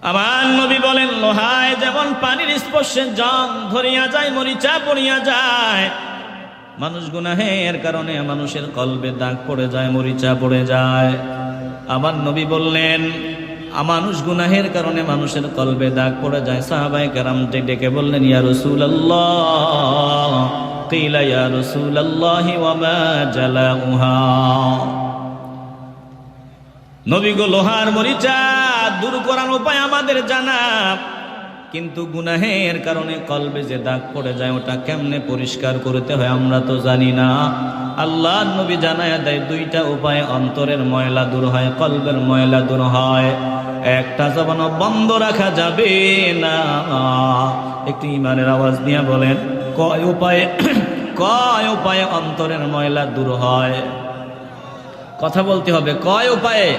আমার নবী বলেন, লোহায় যেমন পানির স্পর্শে জং ধরিয়া যায়, মরিচা পড়িয়া যায়, মানুষ গুনাহের কারণে মানুষের কলবে দাগ পড়ে যায়, মরিচা পড়ে যায়। আমার নবী বললেন, মানুষ গুনাহের কারণে মানুষের কলবে দাগ পড়ে যায়। সাহাবায়ে কেরাম ডেকে বললেন, ইয়া রাসূলুল্লাহ, কিলা ইয়া রাসূলুল্লাহ ওয়া মা জালাউহা। নবী গো, লোহার মরিচা দূর করার উপায় আমাদের জানা, কিন্তু গুনাহের কারণে কলবে যে দাগ পড়ে যায় ওটা কেমনে পরিষ্কার করতে হয় আমরা তো জানি না। আল্লাহর নবী জানায়া দেয়, দুইটা উপায়ে অন্তরের ময়লা দূর হয়, কলবের ময়লা দূর হয়। একটা জবানও বন্ধ রাখা যাবে না। একটু ইমানের আওয়াজ নিয়ে বলেন, কয় উপায়ে কয় উপায়ে অন্তরের ময়লা দূর হয়? কথা বলতে হবে, কয় উপায়ে?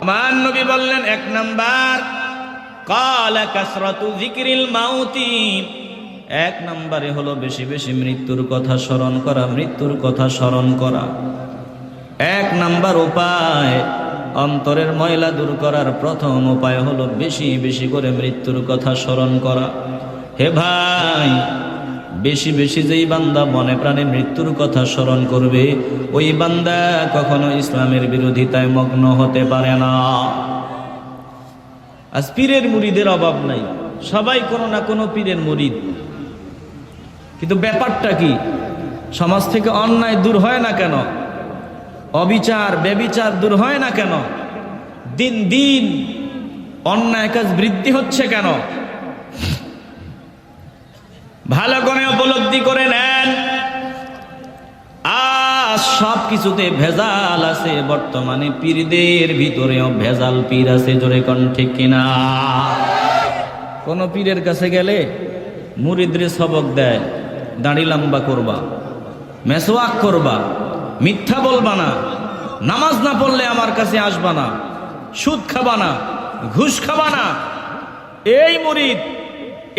আমার নবী বললেন, এক নাম্বার, কালা কাসরাতু যিকরিল মাউতি, এক নম্বরে হলো বেশি বেশি মৃত্যুর কথা স্মরণ করা, মৃত্যুর কথা স্মরণ করা। এক নাম্বার উপায় অন্তরের ময়লা দূর করার প্রথম উপায় হলো বেশি বেশি করে মৃত্যুর কথা স্মরণ করা। হে ভাই, বেশি বেশি যেই বান্দা মনে প্রাণে মৃত্যুর কথা স্মরণ করবে, ওই বান্দা কখনো ইসলামের বিরোধিতায় মগ্ন হতে পারে না। আজ পীরের মুরিদের অভাব নাই, সবাই কোনো না কোনো পীরের মুরিদ, কিন্তু ব্যাপারটা কি? সমাজ থেকে অন্যায় দূর হয় না কেন? অবিচার বেবিচার দূর হয় না কেন? দিন দিন অন্যায় কাজ বৃদ্ধি হচ্ছে কেন? ভালো করে উপলব্ধি করে নেন, আজ সব কিছুতে ভেজাল আছে। বর্তমানে পীরদের ভিতরেও ভেজাল পীর আছে, জোরে কোন ঠিক কিনা? কোন পীরের কাছে গেলে মুরিদরে সবক দেয়, দাড়ি লম্বা করবা, মেসওয়াক করবা, মিথ্যা বলবা না, নামাজ না পড়লে আমার কাছে আসবা না, সুদ খাবা না, ঘুষ খাবা না। এই মুরিদ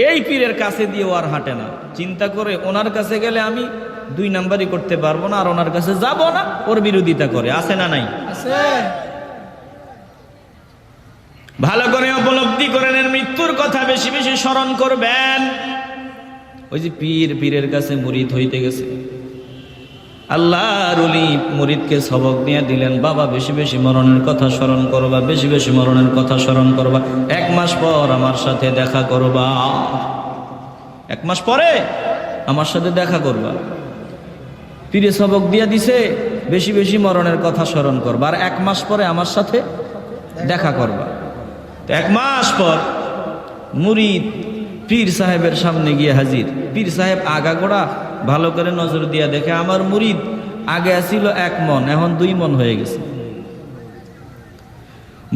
এই পীরের কাছে দিয়েও আর হাঁটে না। চিন্তা করে ওনার কাছে গেলে আমি 2 নাম্বারই করতে পারবো না, আর ওনার কাছে যাব না, ওর বিরোধিতা করে। আছে না নাই? ভালো করে উপলব্ধি করেন, মৃত্যুর কথা বেশি বেশি স্মরণ করবেন। ওই যে পীরের কাছে মুরিদ হইতে গেছে, আল্লাহর ওলি মুরিদকে সবক দিয়ে দিলেন, বাবা বেশি বেশি মরণের কথা স্মরণ করবা, বেশি বেশি মরণের কথা স্মরণ করবা। 1 মাস পর আমার সাথে দেখা করবা, 1 মাস পরে আমার সাথে দেখা করবা। পীরে সবক দিয়া দিছে, বেশি বেশি মরণের কথা স্মরণ করবা, আর 1 মাস পরে আমার সাথে দেখা করবা। 1 মাস পর মুরিদ পীর সাহেবের সামনে গিয়ে হাজির। পীর সাহেব আগাগোড়া ভালো করে নজর দিয়া দেখে, আমার মুরিদ আগে আসিল 1 মন, এখন 2 মন হয়ে গেছে।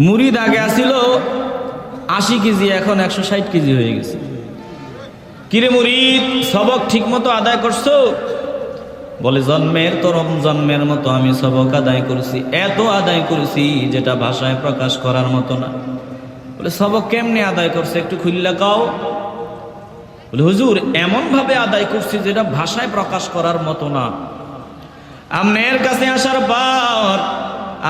মুরিদ আগে আসিল 80 কেজি, এখন 160 কেজি হয়ে গেছে। কিরে মুরিদ, সবক ঠিক মতো আদায় করছো? বলে, জন্মের তরম জন্মের মতো আমি সবক আদায় করছি, এত আদায় করছি যেটা ভাষায় প্রকাশ করার মতো না। বলে, সবক কেমনে আদায় করছে একটু খুললা কাও। বলে, হুজুর এমন ভাবে আদায় করছি যেটা ভাষায় প্রকাশ করার মতো না। আপনার কাছে আসার পর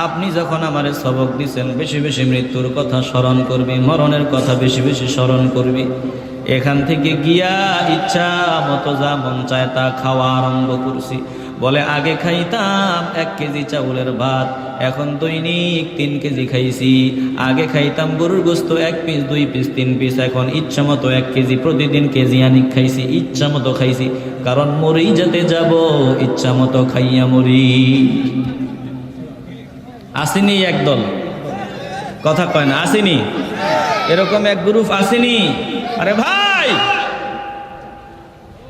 আপনি যখন আমারে সবক দিছেন, বেশি বেশি মৃত্যুর কথা স্মরণ করবি, মরণের কথা বেশি বেশি স্মরণ করবি, এখান থেকে গিয়া ইচ্ছা মতো যা মন চায় তা খাওয়া আরম্ভ করছি। বলে, আগে খাইতাম 1 কেজি চাউলের ভাত, এখন দৈনিক 3 কেজি খাইছি। আগে খাইতাম গরুর গোস্ত 1 পিস, 2 পিস, 3 পিস, এখন ইচ্ছা মতো 1 কেজি, প্রতিদিন কেজি আনিক খাইছি, ইচ্ছা মতো খাইছি, কারণ মরেই যেতে যাব, ইচ্ছা মতো খাইয়া মরি। আসেনি একদল? কথা কয় না, আসেনি? এরকম এক গ্রুপ আসেনি? আরে ভাই,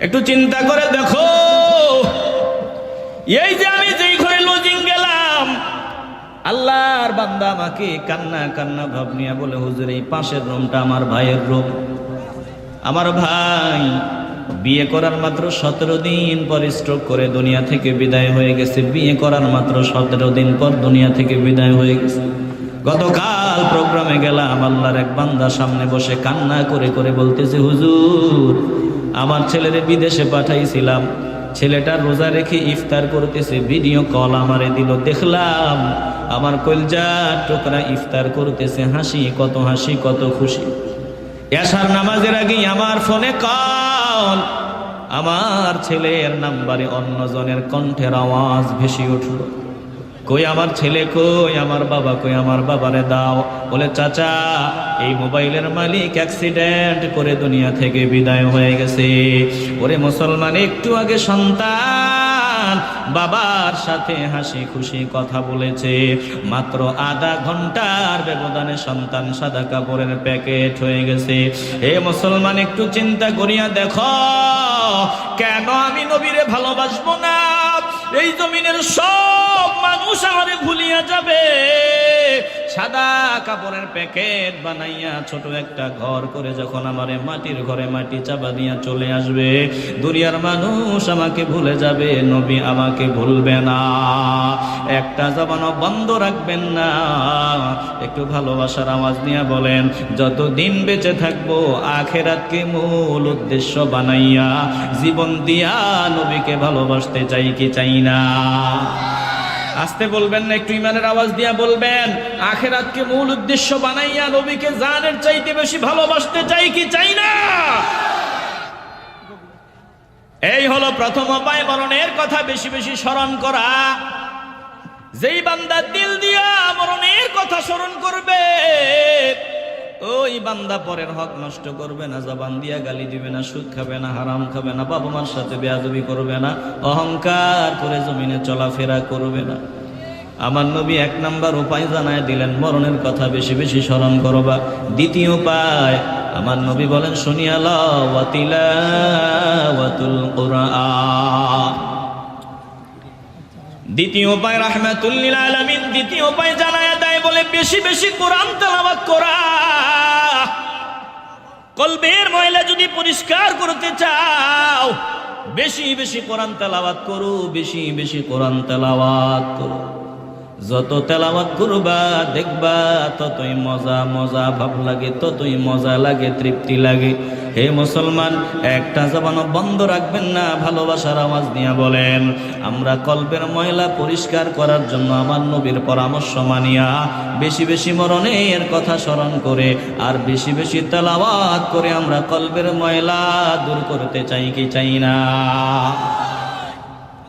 একটু চিন্তা করে দেখো, এই যে আমি যেই ঘরে লজিং গেলাম, আল্লাহর বান্দা আমাকে কান্না কান্না ভাব নিয়ে বলে, হুজুর এই পাশের রুমটা আমার ভাইয়ের রুম। আমার ভাই বিয়ে করার মাত্র 17 দিন পর স্ট্রোক করে দুনিয়া থেকে বিদায় হয়ে গেছে। বিয়ে করার মাত্র 17 দিন পর দুনিয়া থেকে বিদায় হয়ে গেছে। গতকাল প্রোগ্রামে গেলাম, আল্লাহর এক বান্দা সামনে বসে কান্না করে করে বলতেছে, হুজুর আমার ছেলেরে বিদেশে পাঠাইছিলাম, ছেলেটা রোজা রেখে ইফতার করতেছে, ভিডিও কল আমারে দিল, দেখলাম আমার কলজার টুকরা ইফতার করতেছে, হাসি কত খুশি। এশার নামাজের আগে আমার ফোনে কল, আমার ছেলের নাম্বারে অন্যজনের কণ্ঠের আওয়াজ ভেসে উঠল। কই আমার ছেলে, কই আমার বাবা, কই আমার বাবারে দাও। বলে চাচা, এই মোবাইলের মালিক অ্যাক্সিডেন্ট করে দুনিয়া থেকে বিদায় হয়ে গেছে। ওরে মুসলমান, একটু আগে সন্তান বাবার সাথে হাসি খুশি কথা বলেছে, মাত্র আধা ঘন্টার ব্যবধানে সন্তান সাদা কাপড়ের প্যাকেট হয়ে গেছে। হে মুসলমান, একটু চিন্তা করিয়া দেখো, কেন আমি নবীরে ভালোবাসবো না? এই জমিনের সব মানুষ আমারে ভুলিয়া যাবে, সাদা কাপড়ের প্যাকেট বানাইয়া ছোট একটা ঘর করে যখন আমারে মাটির ঘরে মাটি চাপা দিয়া চলে আসবে, দুনিয়ার মানুষ আমাকে ভুলে যাবে, নবী আমাকে ভুলবে না। একটা জবানও বন্ধ রাখবেন না। একটু ভালোবাসার আওয়াজ নিয়ে বলেন, যতদিন বেঁচে থাকবো আখিরাতকে মূল উদ্দেশ্য বানাইয়া জীবন দিয়া নবীকে ভালোবাসতে চাই কি চাই না? আসতে বলবেন না, একটু ইমানের আওয়াজ দিয়া বলবেন, আখিরাতকে মূল উদ্দেশ্য বানাইয়া নবীকে জানের চাইতে বেশি ভালোবাসতে চাই কি চাই না? এই হলো প্রথম উপায়, মরণের কথা বেশি বেশি স্মরণ করা। যেই বান্দা দিল দিয়া মরণের কথা স্মরণ করবে, ওই বান্দা পরের হক নষ্ট করবে না, জবান দিয়া গালি দিবে না, সুদ খাবে না, হারাম খাবে না, বাবা মার সাথে বেয়াদবি করবে না, অহংকার করে জমিনে চলাফেরা করবে না। আমার নবী 1 নাম্বার উপায় জানায় দিলেন, মরণের কথা বেশি বেশি স্মরণ করবা। দ্বিতীয় উপায় আমার নবী বলেন, শুনিয়া লও, ওয়া তিলাওয়াতুল কুরআন। দ্বিতীয় উপায় রাহমাতুল লিল আলামিন দ্বিতীয় উপায় জানায় দেয়, বলে বেশি বেশি কোরআন তেলাওয়াত করা। কলবের ময়লা যদি পরিষ্কার করতে চাও, বেশি বেশি কোরআন তেলাওয়াত করো, বেশি বেশি কোরআন তেলাওয়াত করো। যত তেলাওয়াত করবা দেখবা ততই মজা মজা ভাব লাগে, ততই মজা লাগে, তৃপ্তি লাগে। হে মুসলমান, একটা জবানও বন্ধ রাখবেন না। ভালোবাসার আওয়াজ নিয়ে বলেন, আমরা কলবের ময়লা পরিষ্কার করার জন্য আমার নবীর পরামর্শ মানিয়া বেশি বেশি মরণের কথা স্মরণ করে আর বেশি বেশি তেলাওয়াত করে আমরা কলবের ময়লা দূর করতে চাই কি চাই না?